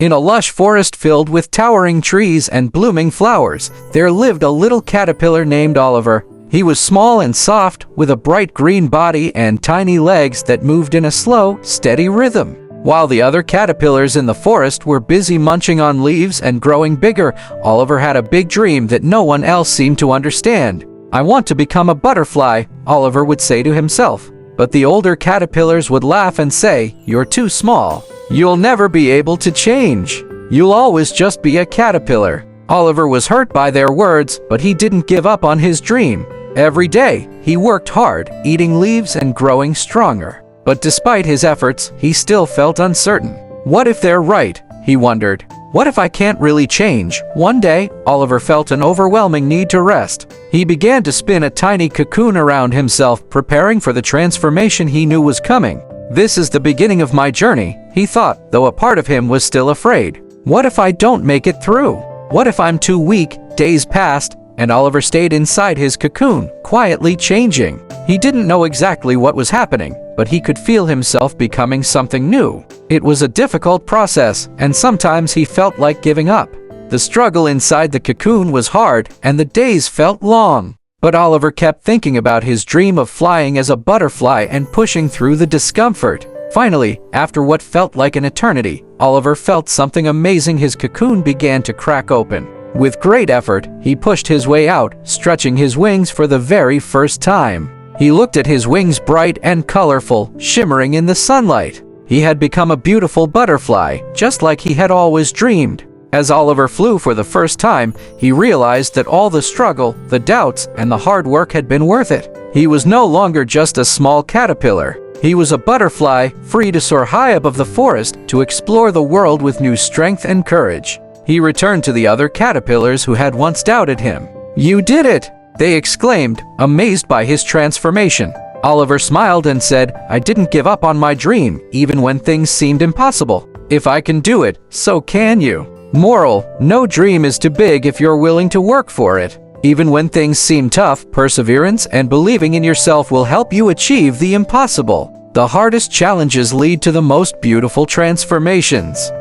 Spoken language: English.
In a lush forest filled with towering trees and blooming flowers, there lived a little caterpillar named Oliver. He was small and soft, with a bright green body and tiny legs that moved in a slow, steady rhythm. While the other caterpillars in the forest were busy munching on leaves and growing bigger, Oliver had a big dream that no one else seemed to understand. "I want to become a butterfly," Oliver would say to himself. But the older caterpillars would laugh and say, "You're too small. You'll never be able to change. You'll always just be a caterpillar." Oliver was hurt by their words, but he didn't give up on his dream. Every day, he worked hard, eating leaves and growing stronger. But despite his efforts, he still felt uncertain. What if they're right? He wondered. What if I can't really change? One day, Oliver felt an overwhelming need to rest. He began to spin a tiny cocoon around himself, preparing for the transformation he knew was coming. "This is the beginning of my journey," he thought, though a part of him was still afraid. "What if I don't make it through? What if I'm too weak?" Days passed, and Oliver stayed inside his cocoon, quietly changing. He didn't know exactly what was happening, but he could feel himself becoming something new. It was a difficult process, and sometimes he felt like giving up. The struggle inside the cocoon was hard, and the days felt long. But Oliver kept thinking about his dream of flying as a butterfly and pushing through the discomfort. Finally, after what felt like an eternity, Oliver felt something amazing. His cocoon began to crack open. With great effort, he pushed his way out, stretching his wings for the very first time. He looked at his wings, bright and colorful, shimmering in the sunlight. He had become a beautiful butterfly, just like he had always dreamed. As Oliver flew for the first time, he realized that all the struggle, the doubts, and the hard work had been worth it. He was no longer just a small caterpillar. He was a butterfly, free to soar high above the forest, to explore the world with new strength and courage. He returned to the other caterpillars who had once doubted him. "You did it!" they exclaimed, amazed by his transformation. Oliver smiled and said, "I didn't give up on my dream, even when things seemed impossible. If I can do it, so can you." Moral: no dream is too big if you're willing to work for it. Even when things seem tough, perseverance and believing in yourself will help you achieve the impossible. The hardest challenges lead to the most beautiful transformations.